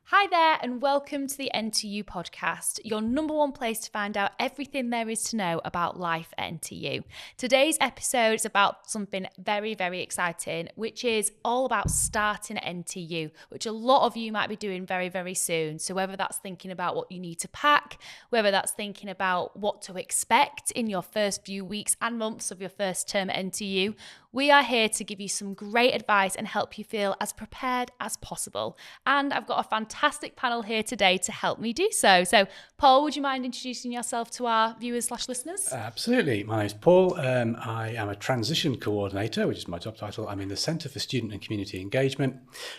Hi there and welcome to the NTU Podcast, your number one place to find out everything there is to know about life at NTU. Today's episode is about something very, very exciting, which is all about starting at NTU, which a lot of you might be doing very, very soon. So whether that's thinking about what you need to pack, whether that's thinking about what to expect in your first few weeks and months of your first term at NTU, we are here to give you some great advice and help you feel as prepared as possible. And I've got a fantastic panel here today to help me do so. So, Paul, would you mind introducing yourself to our viewers/listeners? Absolutely. My name's Paul. I am a transition coordinator, which is my job title. I'm in the Centre for Student and Community Engagement.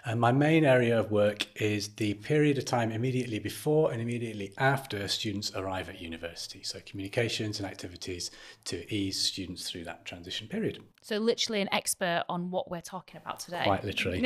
And my main area of work is the period of time immediately before and immediately after students arrive at university. So communications and activities to ease students through that transition period. So literally an expert on what we're talking about today. Quite literally.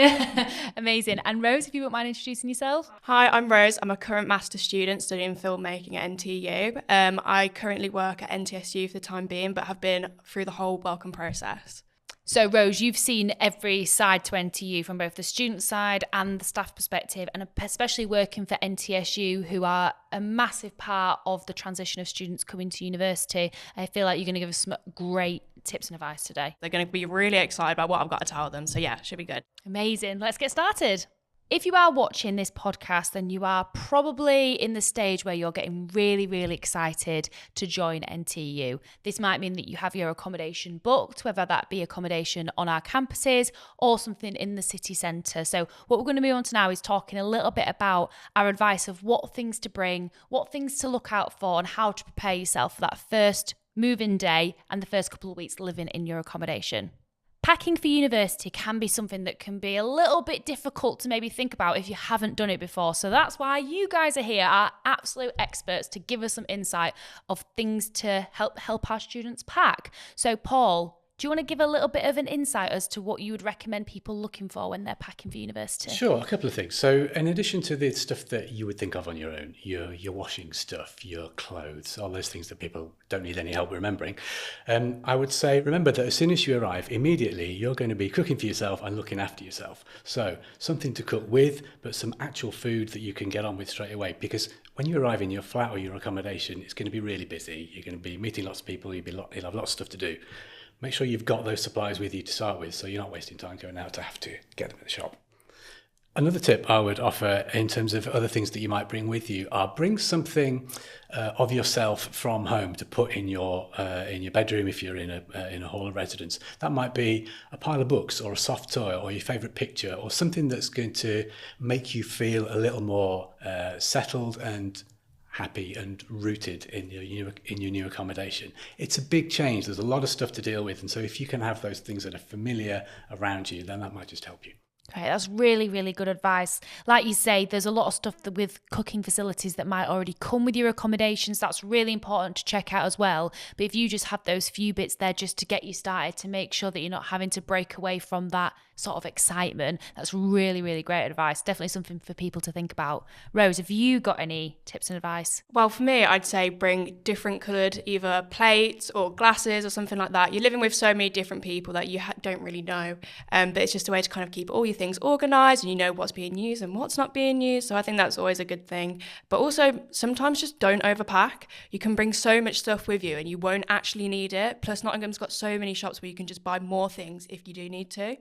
Amazing. And Rose, if you wouldn't mind introducing yourself. Hi, I'm Rose. I'm a current master's student studying filmmaking at NTU. I currently work at NTSU for the time being, but have been through the whole welcome process. So Rose, you've seen every side to NTU from both the student side and the staff perspective, and especially working for NTSU, who are a massive part of the transition of students coming to university. I feel like you're going to give us some great tips and advice today. They're going to be really excited about what I've got to tell them. So yeah, should be good. Amazing. Let's get started. If you are watching this podcast, then you are probably in the stage where you're getting really, really excited to join NTU. This might mean that you have your accommodation booked, whether that be accommodation on our campuses or something in the city centre. So what we're going to move on to now is talking a little bit about our advice of what things to bring, what things to look out for, and how to prepare yourself for that first move-in day and the first couple of weeks living in your accommodation. Packing for university can be something that can be a little bit difficult to maybe think about if you haven't done it before. So that's why you guys are here, our absolute experts, to give us some insight of things to help our students pack. So Paul, do you want to give a little bit of an insight as to what you would recommend people looking for when they're packing for university? Sure, a couple of things. So in addition to the stuff that you would think of on your own, your washing stuff, your clothes, all those things that people don't need any help remembering, I would say remember that as soon as you arrive, immediately you're going to be cooking for yourself and looking after yourself. So something to cook with, but some actual food that you can get on with straight away, because when you arrive in your flat or your accommodation, it's going to be really busy. You're going to be meeting lots of people, you'll have lots of stuff to do. Make sure you've got those supplies with you to start with, so you're not wasting time going out to have to get them at the shop. Another tip I would offer in terms of other things that you might bring with you are bring something of yourself from home to put in your bedroom if you're in a hall of residence. That might be a pile of books or a soft toy or your favourite picture or something that's going to make you feel a little more settled and happy and rooted in your new accommodation. It's a big change. There's a lot of stuff to deal with, and so if you can have those things that are familiar around you, then that might just help you. Okay, that's really, really good advice. Like you say, there's a lot of stuff with cooking facilities that might already come with your accommodations. That's really important to check out as well. But if you just have those few bits there just to get you started, to make sure that you're not having to break away from that sort of excitement, that's really, really great advice. Definitely something for people to think about. Rose, have you got any tips and advice? Well, for me, I'd say bring different coloured either plates or glasses or something like that. You're living with so many different people that you don't really know, but it's just a way to kind of keep all your things organised and you know what's being used and what's not being used. So I think that's always a good thing. But also sometimes just don't overpack. You can bring so much stuff with you and you won't actually need it. Plus Nottingham's got so many shops where you can just buy more things if you do need to.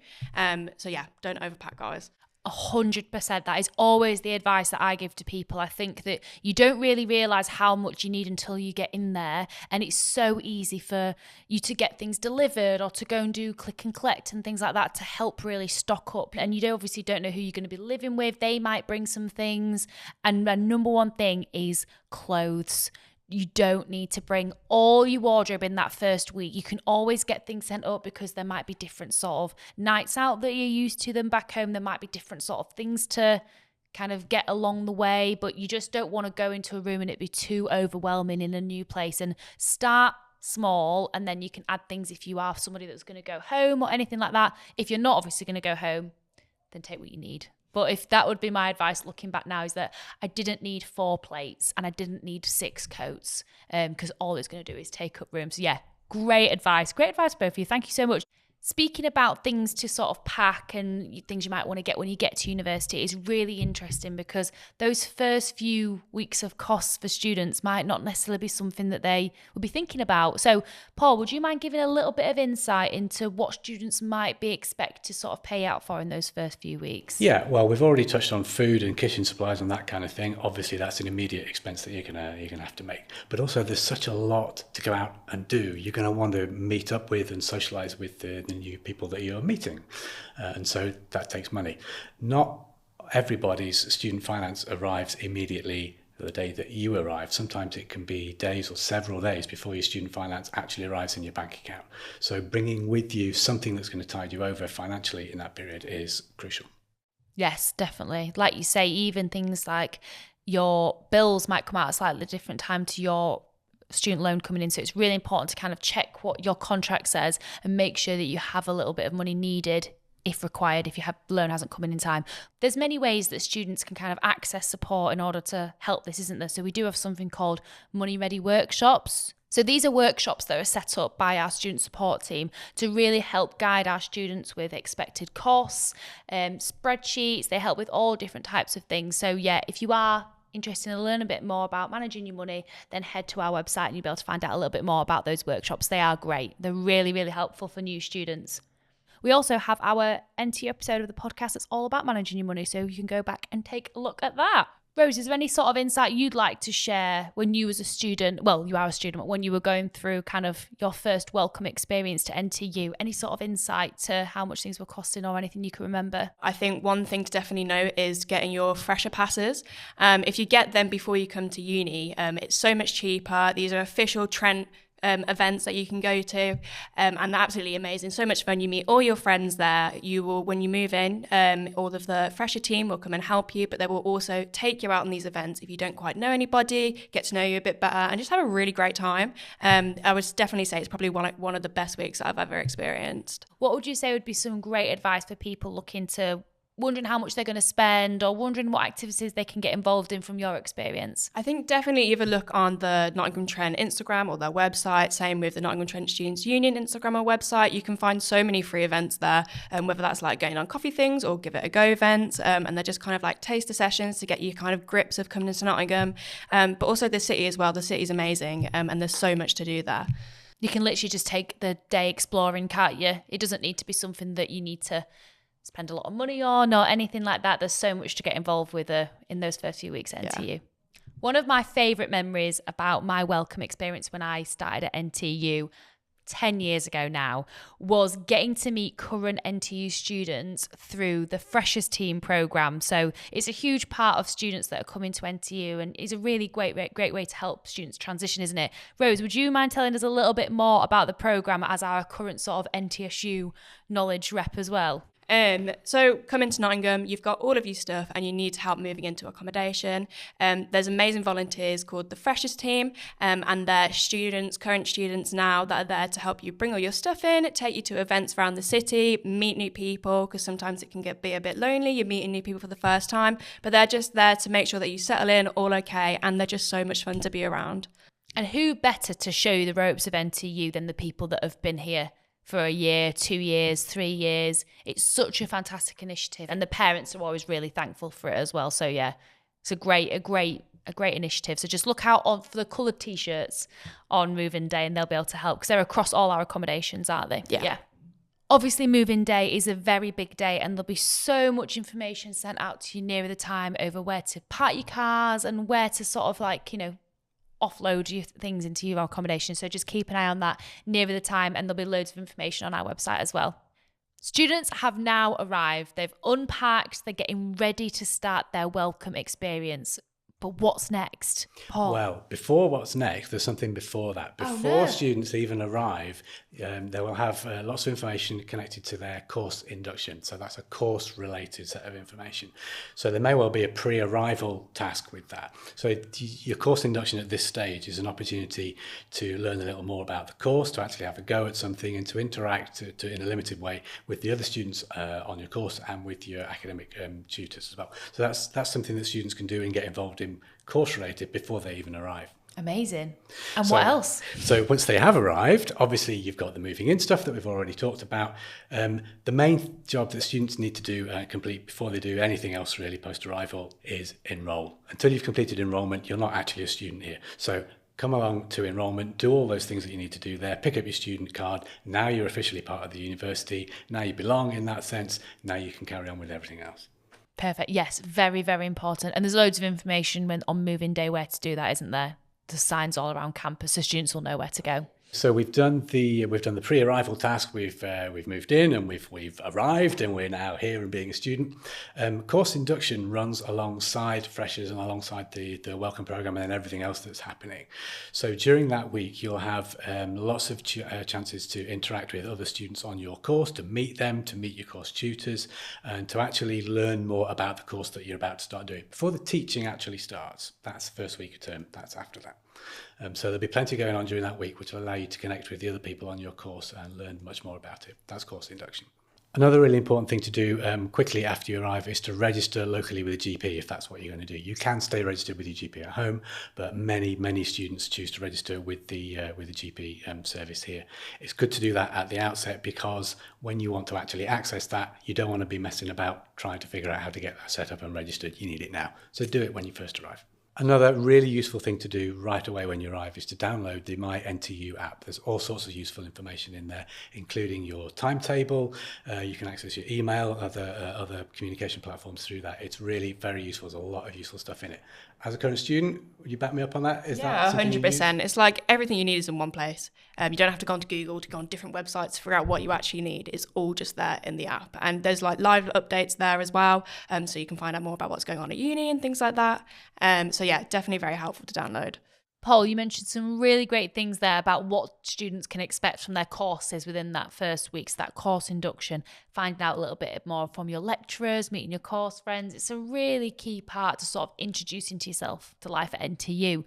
So yeah, don't overpack, guys. 100%. That is always the advice that I give to people. I think that you don't really realise how much you need until you get in there, and it's so easy for you to get things delivered or to go and do click and collect and things like that to help really stock up. And you obviously don't know who you're going to be living with. They might bring some things, and the number one thing is clothes. You don't need to bring all your wardrobe in that first week. You can always get things sent up because there might be different sort of nights out that you're used to them back home. There might be different sort of things to kind of get along the way, but you just don't want to go into a room and it be too overwhelming in a new place. And start small, and then you can add things if you are somebody that's going to go home or anything like that. If you're not obviously going to go home, then take what you need. But if that would be my advice looking back now, is that I didn't need 4 plates and I didn't need 6 coats, because all it's going to do is take up room. So yeah, great advice both of you. Thank you so much. Speaking about things to sort of pack and things you might want to get when you get to university is really interesting, because those first few weeks of costs for students might not necessarily be something that they would be thinking about. So, Paul, would you mind giving a little bit of insight into what students might be expected to sort of pay out for in those first few weeks? Yeah, well, we've already touched on food and kitchen supplies and that kind of thing. Obviously, that's an immediate expense that you're gonna have to make. But also, there's such a lot to go out and do. You're going to want to meet up with and socialise with the new people that you're meeting, and so that takes money. Not everybody's student finance arrives immediately the day that you arrive. Sometimes it can be days or several days before your student finance actually arrives in your bank account. So bringing with you something that's going to tide you over financially in that period is crucial. Yes, definitely. Like you say, even things like your bills might come out at a slightly different time to your student loan coming in. So it's really important to kind of check what your contract says and make sure that you have a little bit of money needed if required, if your loan hasn't come in time. There's many ways that students can kind of access support in order to help this, isn't there? So we do have something called Money Ready workshops. So these are workshops that are set up by our student support team to really help guide our students with expected costs, spreadsheets. They help with all different types of things. So yeah, if you are interested in learning a bit more about managing your money, then head to our website and you'll be able to find out a little bit more about those workshops. They are great. They're really, really helpful for new students. We also have our NTU episode of the podcast that's all about managing your money, so you can go back and take a look at that. Rose, is there any sort of insight you'd like to share when you was a student, well, you are a student, but when you were going through kind of your first welcome experience to NTU, any sort of insight to how much things were costing or anything you can remember? I think one thing to definitely know is getting your fresher passes. If you get them before you come to uni, it's so much cheaper. These are official Trent events that you can go to, and they're absolutely amazing. So much fun. You meet all your friends there. You will, when you move in, all of the fresher team will come and help you, but they will also take you out on these events if you don't quite know anybody, get to know you a bit better, and just have a really great time. I would definitely say it's probably one of the best weeks that I've ever experienced. What would you say would be some great advice for people looking to wondering how much they're going to spend or wondering what activities they can get involved in from your experience? I think definitely either look on the Nottingham Trent Instagram or their website. Same with the Nottingham Trent Students' Union Instagram or website. You can find so many free events there, whether that's like going on coffee things or give it a go events. And they're just kind of like taster sessions to get you kind of grips of coming to Nottingham. But also the city as well. The city's amazing, and there's so much to do there. You can literally just take the day exploring, can't you? It doesn't need to be something that you need to spend a lot of money on or anything like that. There's so much to get involved with in those first few weeks at NTU. Yeah. One of my favourite memories about my welcome experience when I started at NTU 10 years ago now was getting to meet current NTU students through the Freshers Team programme. So it's a huge part of students that are coming to NTU and is a really great way to help students transition, isn't it? Rose, would you mind telling us a little bit more about the programme as our current sort of NTSU knowledge rep as well? So coming to Nottingham, you've got all of your stuff and you need help moving into accommodation. There's amazing volunteers called the Freshers Team, and they're current students now that are there to help you bring all your stuff in, take you to events around the city, meet new people, because sometimes it can be a bit lonely. You're meeting new people for the first time, but they're just there to make sure that you settle in all okay, and they're just so much fun to be around. And who better to show you the ropes of NTU than the people that have been here for a year, 2 years, 3 years. It's such a fantastic initiative, and the parents are always really thankful for it as well. So yeah, it's a great initiative. So just look out for the coloured t-shirts on moving day, and they'll be able to help because they're across all our accommodations, aren't they? Yeah. Obviously, moving day is a very big day, and there'll be so much information sent out to you nearer the time over where to park your cars and where to sort of offload your things into your accommodation. So just keep an eye on that nearer the time, and there'll be loads of information on our website as well. Students have now arrived. They've unpacked. They're getting ready to start their welcome experience. But what's next, Paul? Well, before what's next, there's something before that. Before students even arrive, they will have lots of information connected to their course induction. So that's a course-related set of information. So there may well be a pre-arrival task with that. So your course induction at this stage is an opportunity to learn a little more about the course, to actually have a go at something, and to interact in a limited way with the other students on your course and with your academic tutors as well. So that's something that students can do and get involved in course related before they even arrive. Amazing. And what else? So once they have arrived, obviously you've got the moving in stuff that we've already talked about. The main job that students need to do complete before they do anything else really post-arrival is enroll. Until you've completed enrolment, you're not actually a student here. So come along to enrolment, do all those things that you need to do there, pick up your student card. Now you're officially part of the university. Now you belong in that sense. Now you can carry on with everything else. Perfect. Yes, very, very important. And there's loads of information on moving day where to do that, isn't there? The signs all around campus, so students will know where to go. So we've done the pre-arrival task. We've moved in and we've arrived, and we're now here and being a student. Course induction runs alongside freshers and alongside the welcome program and then everything else that's happening. So during that week, you'll have lots of chances to interact with other students on your course, to meet them, to meet your course tutors, and to actually learn more about the course that you're about to start doing before the teaching actually starts. That's the first week of term. That's after that. So there'll be plenty going on during that week, which will allow you to connect with the other people on your course and learn much more about it. That's course induction. Another really important thing to do quickly after you arrive is to register locally with a GP if that's what you're going to do. You can stay registered with your GP at home, but many students choose to register with the GP service here. It's good to do that at the outset, because when you want to actually access that, you don't want to be messing about trying to figure out how to get that set up and registered. You need it now. So do it when you first arrive. Another really useful thing to do right away when you arrive is to download the My NTU app. There's all sorts of useful information in there, including your timetable. You can access your email, other communication platforms through that. It's really very useful. There's a lot of useful stuff in it. As a current student, would you back me up on that? Yeah, 100%. It's like everything you need is in one place. You don't have to go onto Google to go on different websites to figure out what you actually need. It's all just there in the app. And there's like live updates there as well. So you can find out more about what's going on at uni and things like that. So yeah, definitely very helpful to download. Paul, you mentioned some really great things there about what students can expect from their courses within that first week. So that course induction, finding out a little bit more from your lecturers, meeting your course friends. It's a really key part to sort of introducing to yourself to life at NTU.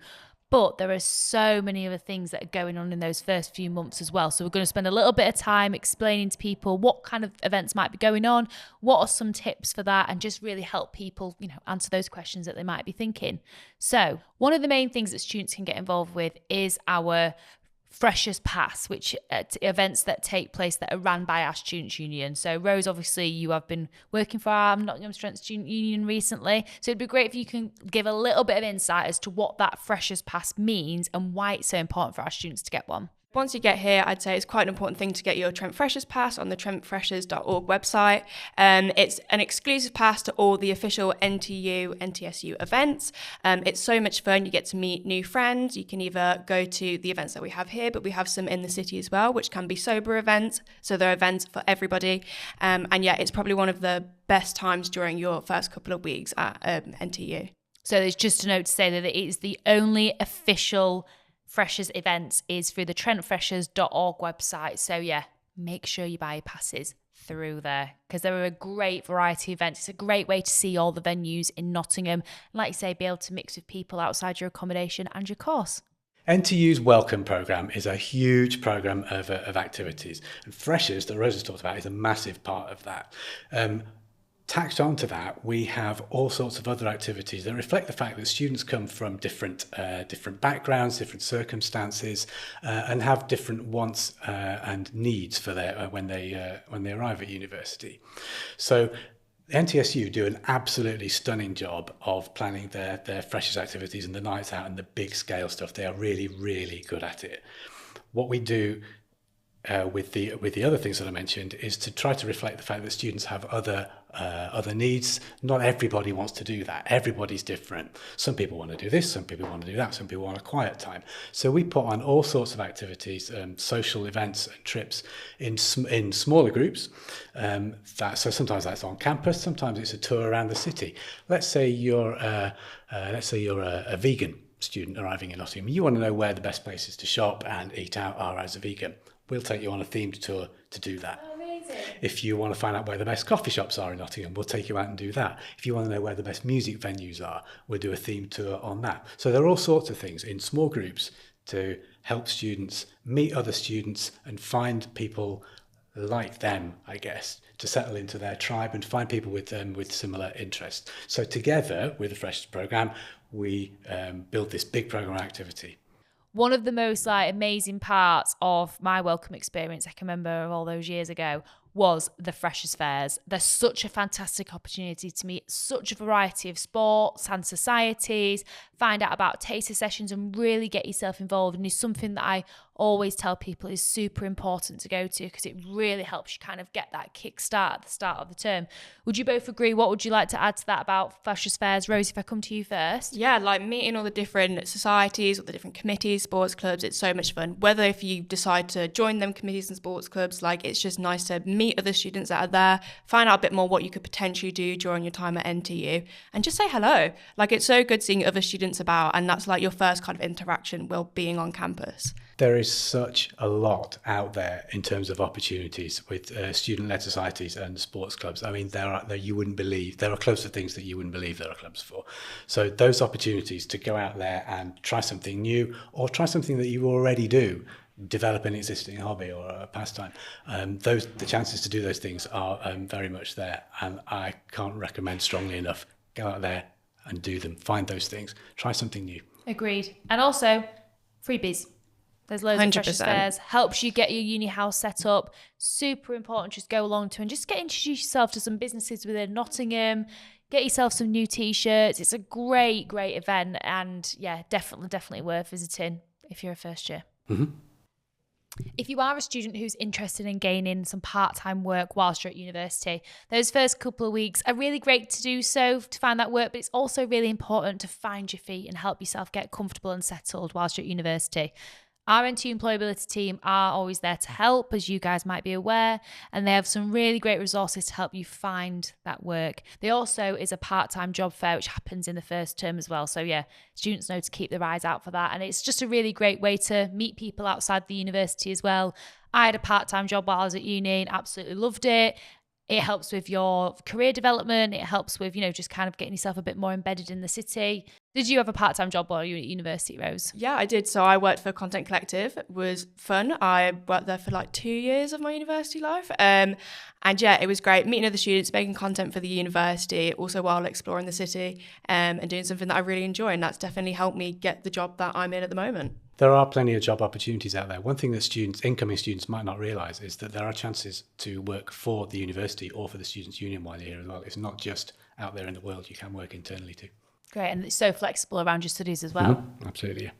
But there are so many other things that are going on in those first few months as well. So we're going to spend a little bit of time explaining to people what kind of events might be going on, what are some tips for that, and just really help people, answer those questions that they might be thinking. So one of the main things that students can get involved with is our Freshers Pass, which events that take place that are run by our Students' Union. So Rose, obviously you have been working for our Nottingham Trent Student Union recently. So it'd be great if you can give a little bit of insight as to what that Freshers Pass means and why it's so important for our students to get one. Once you get here, I'd say it's quite an important thing to get your Trent Freshers Pass on the trentfreshers.org website. It's an exclusive pass to all the official NTU, NTSU events. It's so much fun. You get to meet new friends. You can either go to the events that we have here, but we have some in the city as well, which can be sober events. So there are events for everybody. And yeah, it's probably one of the best times during your first couple of weeks at NTU. So there's just a note to say that it is the only official Freshers events is through the trentfreshers.org website. So yeah, make sure you buy your passes through there, because there are a great variety of events. It's a great way to see all the venues in Nottingham. Like you say, be able to mix with people outside your accommodation and your course. NTU's Welcome programme is a huge programme of activities. And Freshers, that Rose has talked about, is a massive part of that. Tacked onto that, we have all sorts of other activities that reflect the fact that students come from different backgrounds, different circumstances, and have different wants and needs for their when they arrive at university. So NTSU do an absolutely stunning job of planning their freshers activities and the nights out and the big scale stuff. They are really, really good at it. What we do with the other things that I mentioned is to try to reflect the fact that students have other needs. Not everybody wants to do that. Everybody's different. Some people want to do this, some people want to do that, some people want a quiet time. So we put on all sorts of activities, social events and trips in smaller groups. So sometimes that's on campus, sometimes it's a tour around the city. Let's say you're a vegan student arriving in Nottingham. You want to know where the best places to shop and eat out are as a vegan. We'll take you on a themed tour to do that. Oh, amazing. If you want to find out where the best coffee shops are in Nottingham, we'll take you out and do that. If you want to know where the best music venues are, we'll do a themed tour on that. So there are all sorts of things in small groups to help students meet other students and find people like them, I guess, to settle into their tribe and find people with similar interests. So together with the Freshers programme, we build this big program activity. One of the most amazing parts of my welcome experience, I can remember all those years ago, was the Freshers' Fairs. They're such a fantastic opportunity to meet such a variety of sports and societies, find out about taster sessions and really get yourself involved. And it's something that I always tell people is super important to go to because it really helps you kind of get that kick start at the start of the term. Would you both agree? What would you like to add to that about Freshers' Fairs? Rosie, if I come to you first. Yeah, like meeting all the different societies, all the different committees, sports clubs, it's so much fun. Whether if you decide to join them committees and sports clubs, it's just nice to meet other students that are there, find out a bit more what you could potentially do during your time at NTU, and just say hello. It's so good seeing other students about, and that's your first kind of interaction while being on campus. There is such a lot out there in terms of opportunities with student-led societies and sports clubs. I mean, there are clubs for things that you wouldn't believe there are clubs for. So those opportunities to go out there and try something new or try something that you already do, develop an existing hobby or a pastime, the chances to do those things are very much there. And I can't recommend strongly enough, go out there and do them. Find those things. Try something new. Agreed. And also, freebies. There's loads 100%. of Freshers' Fairs. Helps you get your uni house set up. Super important. Just go along to and just introduce yourself to some businesses within Nottingham. Get yourself some new T-shirts. It's a great, great event. And yeah, definitely worth visiting if you're a first year. Mm-hmm. If you are a student who's interested in gaining some part-time work whilst you're at university, those first couple of weeks are really great to do so, to find that work, but it's also really important to find your feet and help yourself get comfortable and settled whilst you're at university. Our NTU employability team are always there to help, as you guys might be aware, and they have some really great resources to help you find that work. There also is a part-time job fair which happens in the first term as well. So yeah, students know to keep their eyes out for that. And it's just a really great way to meet people outside the university as well. I had a part-time job while I was at uni and absolutely loved it. It helps with your career development. It helps with, just kind of getting yourself a bit more embedded in the city. Did you have a part-time job while you were at university, Rose? Yeah, I did. So I worked for Content Collective. It was fun. I worked there for 2 years of my university life. And yeah, it was great meeting other students, making content for the university, also while exploring the city and doing something that I really enjoy. And that's definitely helped me get the job that I'm in at the moment. There are plenty of job opportunities out there. One thing that incoming students might not realise is that there are chances to work for the university or for the Students' Union while you're here as well. It's not just out there in the world, you can work internally too. Great, and it's so flexible around your studies as well. Mm-hmm. Absolutely, yeah.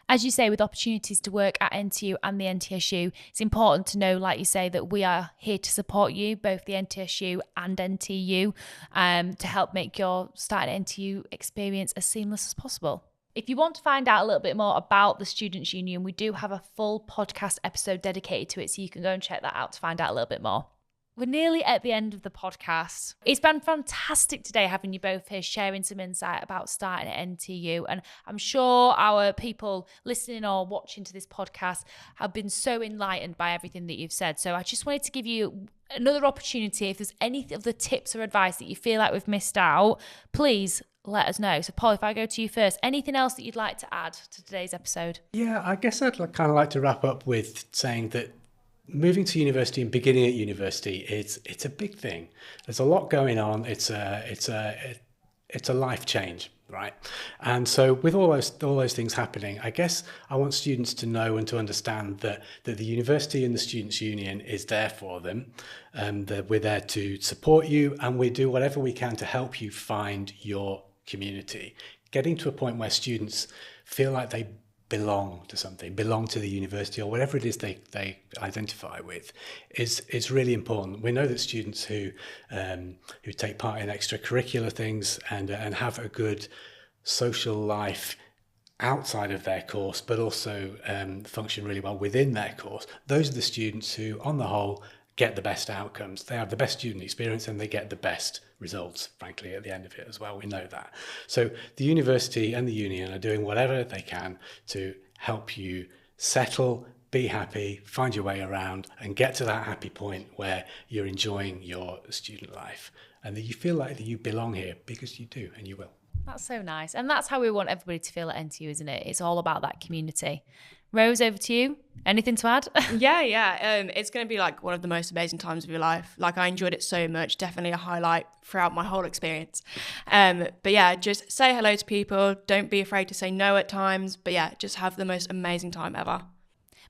As you say, with opportunities to work at NTU and the NTSU, it's important to know, like you say, that we are here to support you, both the NTSU and NTU, to help make your start at NTU experience as seamless as possible. If you want to find out a little bit more about the Students' Union, we do have a full podcast episode dedicated to it, so you can go and check that out to find out a little bit more. We're nearly at the end of the podcast. It's been fantastic today having you both here sharing some insight about starting at NTU. And I'm sure our people listening or watching to this podcast have been so enlightened by everything that you've said. So I just wanted to give you another opportunity. If there's any of the tips or advice that you feel like we've missed out, please let us know. So Paul, if I go to you first, anything else that you'd like to add to today's episode? Yeah, I guess I'd kind of like to wrap up with saying that moving to university and beginning at university, it's a big thing. There's a lot going on. It's a life change, right? And so with all those things happening, I guess I want students to know and to understand that the university and the Students' Union is there for them, that we're there to support you, and we do whatever we can to help you find your community. Getting to a point where students feel like they belong to something, belong to the university or whatever it is they identify with is really important. We know that students who take part in extracurricular things and have a good social life outside of their course, but also function really well within their course, those are the students who, on the whole, get the best outcomes. They have the best student experience and they get the best results, frankly, at the end of it as well. We know that. So the university and the union are doing whatever they can to help you settle, be happy, find your way around and get to that happy point where you're enjoying your student life and that you feel like that you belong here, because you do and you will. That's so nice. And that's how we want everybody to feel at NTU, isn't it? It's all about that community. Rose, over to you. Anything to add? Yeah. It's going to be like one of the most amazing times of your life. Like, I enjoyed it so much. Definitely a highlight throughout my whole experience. But yeah, just say hello to people. Don't be afraid to say no at times. But yeah, just have the most amazing time ever.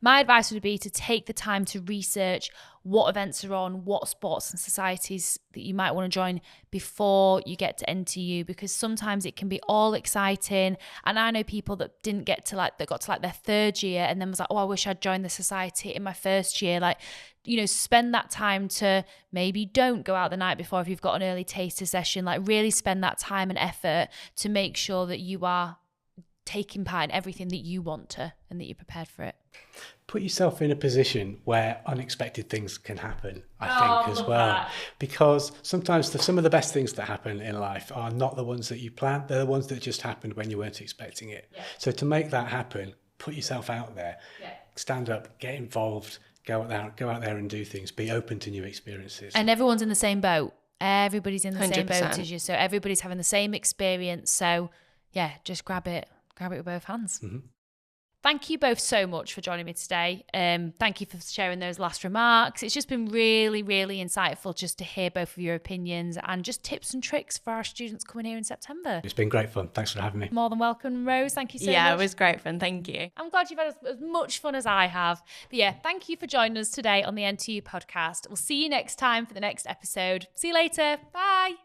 My advice would be to take the time to research what events are on, what sports and societies that you might want to join before you get to NTU, because sometimes it can be all exciting. And I know people that got to their third year and then was like, oh, I wish I'd joined the society in my first year. Like, you know, spend that time to maybe don't go out the night before if you've got an early taster session. Like, really spend that time and effort to make sure that you are taking part in everything that you want to and that you're prepared for it. Put yourself in a position where unexpected things can happen, I think, as well. Because sometimes some of the best things that happen in life are not the ones that you planned. They're the ones that just happened when you weren't expecting it. Yeah. So to make that happen, put yourself out there, stand up, get involved, go out there and do things, be open to new experiences. And everyone's in the same boat. Everybody's in the 100%. Same boat as you. So everybody's having the same experience. So yeah, just grab it with both hands. Mm-hmm. Thank you both so much for joining me today. Thank you for sharing those last remarks. It's just been really, really insightful just to hear both of your opinions and just tips and tricks for our students coming here in September. It's been great fun. Thanks for having me. More than welcome, Rose. Thank you so much. Yeah, it was great fun. Thank you. I'm glad you've had as much fun as I have. But yeah, thank you for joining us today on the NTU podcast. We'll see you next time for the next episode. See you later. Bye.